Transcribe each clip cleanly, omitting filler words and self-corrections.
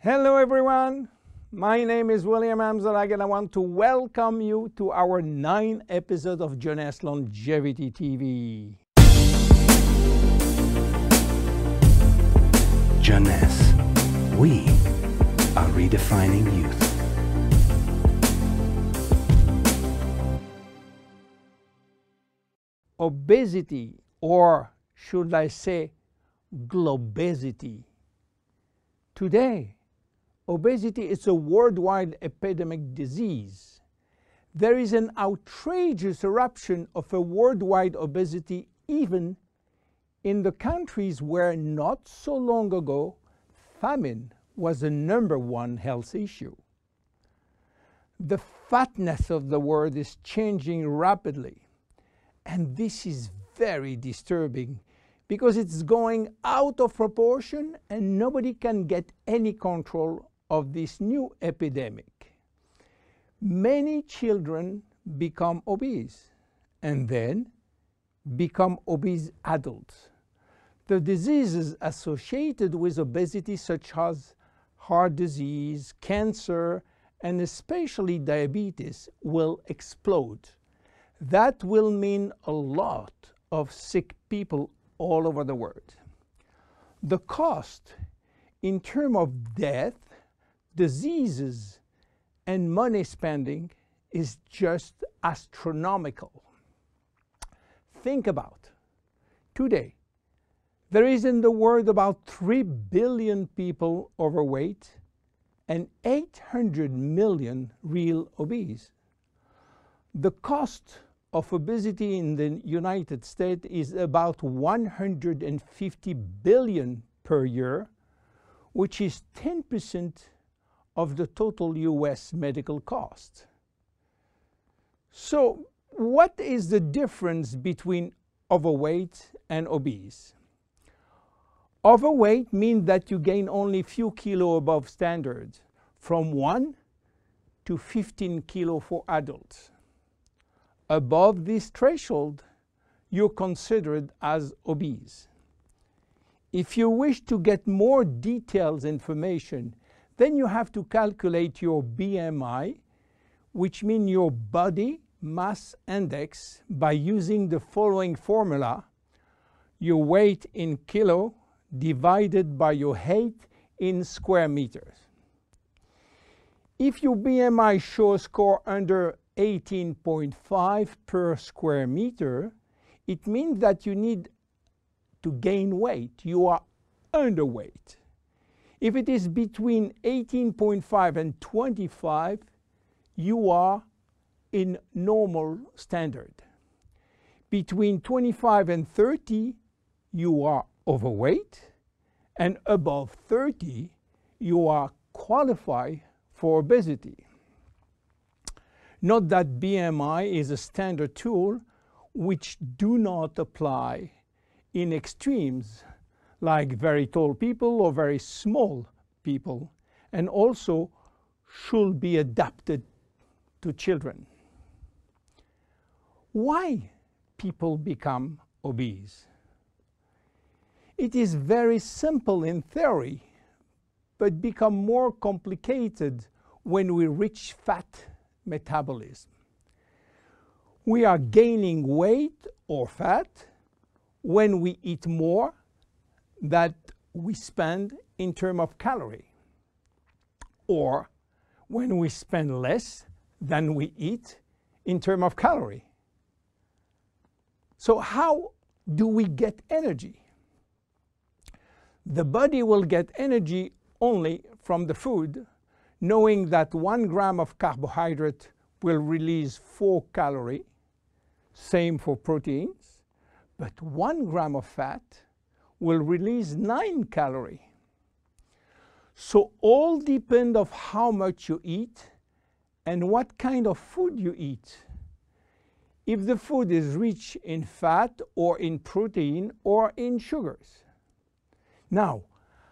Hello everyone, my name is William Amzalag and I want to welcome you to our 9th episode of Jeunesse Longevity TV. Jeunesse, we are redefining youth. Obesity, or should I say globesity. Today, obesity is a worldwide epidemic disease. There is an outrageous eruption of a worldwide obesity even in the countries where not so long ago famine was the #1 health issue. The fatness of the world is changing rapidly, and this is very disturbing because it's going out of proportion and nobody can get any control of this new epidemic. Many children become obese and then become obese adults. The diseases associated with obesity, such as heart disease, cancer, and especially diabetes, will explode. That will mean a lot of sick people all over the world. The cost in terms of death, diseases, and money spending is just astronomical. Think about today. There is in the world about 3 billion people overweight and 800 million real obese. The cost of obesity in the United States is about 150 billion per year, which is 10% of the total US medical cost. So what is the difference between overweight and obese? Overweight means that you gain only a few kilos above standard, from 1 to 15 kilos for adults. Above this threshold, you're considered as obese. If you wish to get more detailed information, then you have to calculate your BMI, which means your body mass index, by using the following formula: your weight in kilo divided by your height in square meters. If your BMI shows a score under 18.5 per square meter, it means that you need to gain weight. You are underweight. If it is between 18.5 and 25, you are in normal standard. Between 25 and 30, you are overweight, and above 30, you are qualified for obesity. Note that BMI is a standard tool which do not apply in extremes like very tall people or very small people, and also should be adapted to children. Why people become obese? It is very simple in theory, but become more complicated when we reach fat metabolism. We are gaining weight or fat when we eat more than we spend in terms of calorie, or when we spend less than we eat in terms of calorie. So how do we get energy? The body will get energy only from the food, knowing that 1 gram of carbohydrate will release 4 calories, same for proteins, but 1 gram of fat will release 9 calories. So all depends on how much you eat and what kind of food you eat. If the food is rich in fat or in protein or in sugars. Now,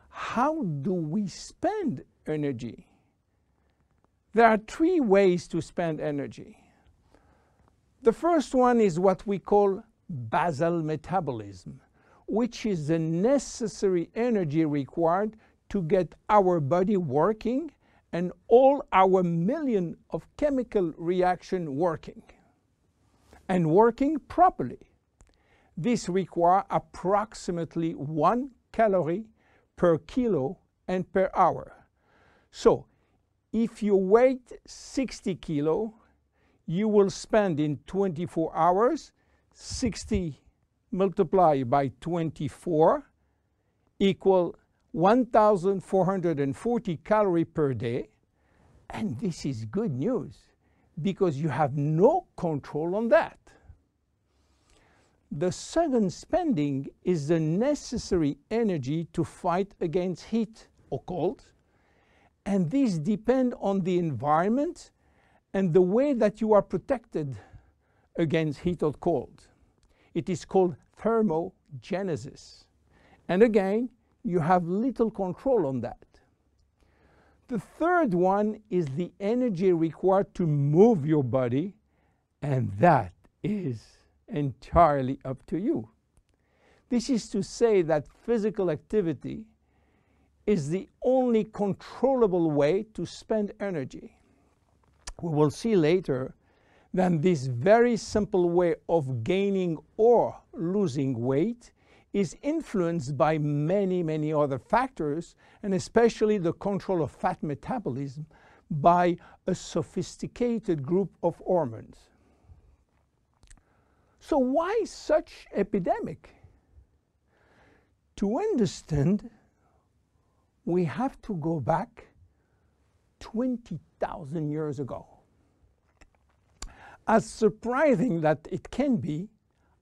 how do we spend energy? There are 3 ways to spend energy. The first one is what we call basal metabolism, which is the necessary energy required to get our body working and all our million of chemical reaction working and working properly. This requires approximately 1 calorie per kilo and per hour. So if you weigh 60 kilo, you will spend in 24 hours 60 multiplied by 24 equal 1,440 calories per day. And this is good news because you have no control on that. The second spending is the necessary energy to fight against heat or cold. And these depend on the environment and the way that you are protected against heat or cold. It is called thermogenesis. And again, you have little control on that. The third one is the energy required to move your body, and that is entirely up to you. This is to say that physical activity is the only controllable way to spend energy. We will see later that this very simple way of gaining or losing weight is influenced by many, many other factors, and especially the control of fat metabolism by a sophisticated group of hormones. So why such epidemic? To understand, we have to go back 20,000 years ago. As surprising that it can be,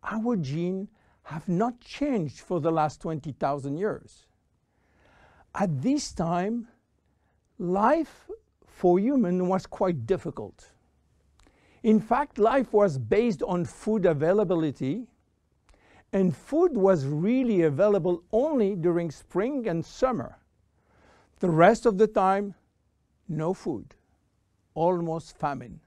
our genes have not changed for the last 20,000 years. At this time, life for humans was quite difficult. In fact, life was based on food availability, and food was really available only during spring and summer. The rest of the time, no food, almost famine.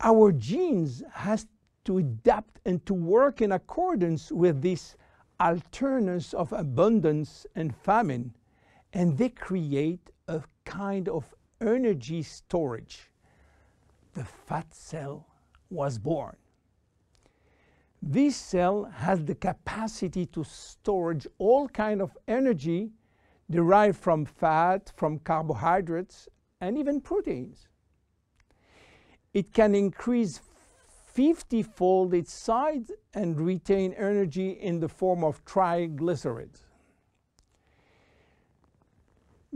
Our genes has to adapt and to work in accordance with this alternance of abundance and famine, and they create a kind of energy storage. The fat cell was born. This cell has the capacity to storage all kinds of energy derived from fat, from carbohydrates, and even proteins. It can increase 50-fold its size and retain energy in the form of triglycerides.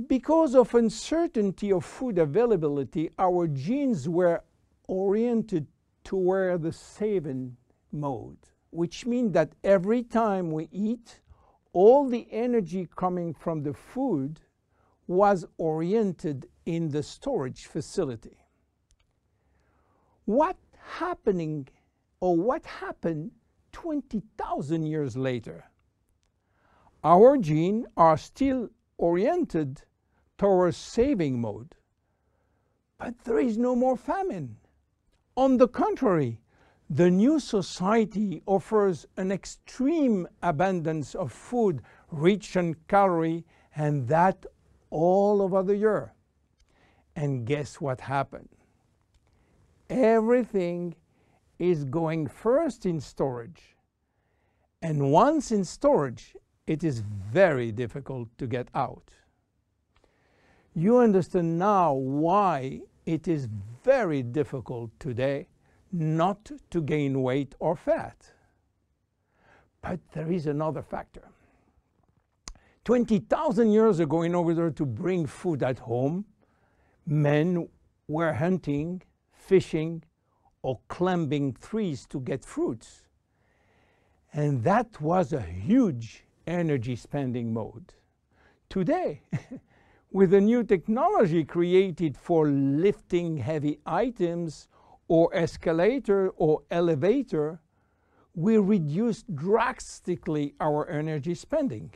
Because of uncertainty of food availability, our genes were oriented toward the saving mode, which means that every time we eat, all the energy coming from the food was oriented in the storage facility. What happened 20,000 years later? Our genes are still oriented towards saving mode, but there is no more famine. On the contrary, the new society offers an extreme abundance of food rich in calories, and that all over the year. And guess what happened? Everything is going first in storage. And once in storage, it is very difficult to get out. You understand now why it is very difficult today not to gain weight or fat. But there is another factor. 20,000 years ago, in order to bring food at home, men were hunting, fishing, or climbing trees to get fruits. And that was a huge energy spending mode. Today, with a new technology created for lifting heavy items or escalator or elevator, we reduce drastically our energy spending.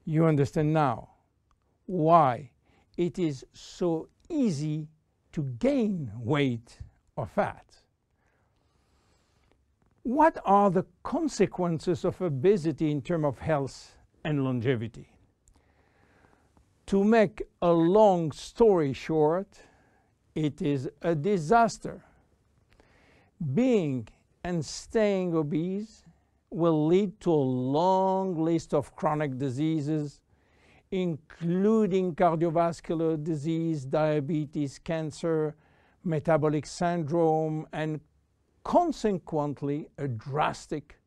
You understand now why it is so easy to gain weight or fat. What are the consequences of obesity in terms of health and longevity? To make a long story short, it is a disaster. Being and staying obese will lead to a long list of chronic diseases, including cardiovascular disease, diabetes, cancer, metabolic syndrome, and consequently a drastic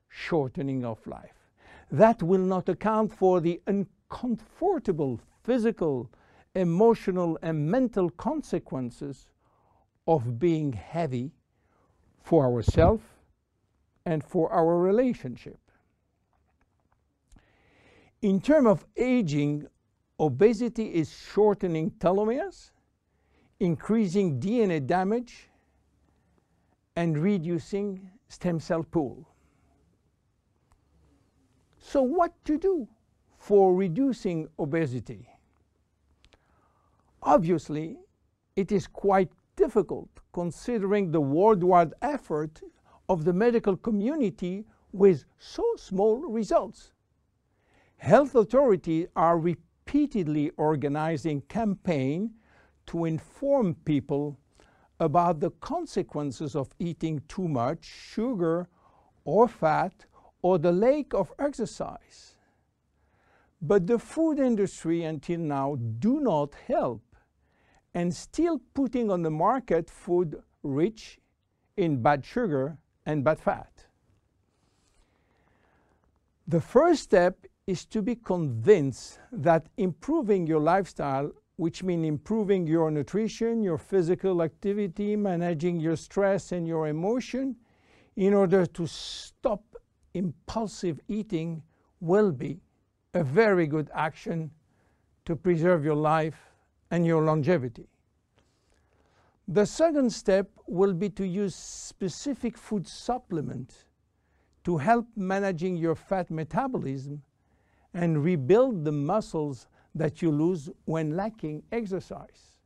shortening of life. That will not account for the uncomfortable physical, emotional, and mental consequences of being heavy for ourselves and for our relationship. In terms of aging, obesity is shortening telomeres, increasing DNA damage, and reducing stem cell pool. So what to do for reducing obesity? Obviously, it is quite difficult considering the worldwide effort of the medical community with so small results. Health authorities are repeatedly organizing campaigns to inform people about the consequences of eating too much sugar or fat or the lack of exercise. But the food industry until now do not help and still putting on the market food rich in bad sugar and bad fat. The first step is to be convinced that improving your lifestyle, which means improving your nutrition, your physical activity, managing your stress and your emotion, in order to stop impulsive eating, will be a very good action to preserve your life and your longevity. The second step will be to use specific food supplements to help managing your fat metabolism and rebuild the muscles that you lose when lacking exercise.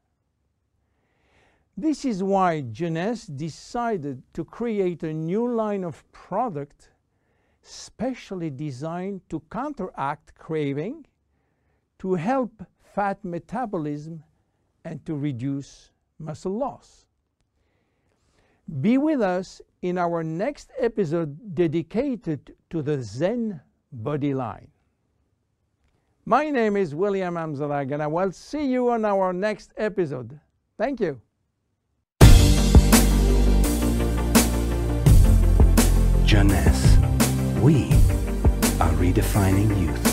This is why Jeunesse decided to create a new line of product specially designed to counteract craving, to help fat metabolism, and to reduce muscle loss. Be with us in our next episode dedicated to the Zen Body line. My name is William Amzalag, and I will see you on our next episode. Thank you. Jeunesse. We are redefining youth.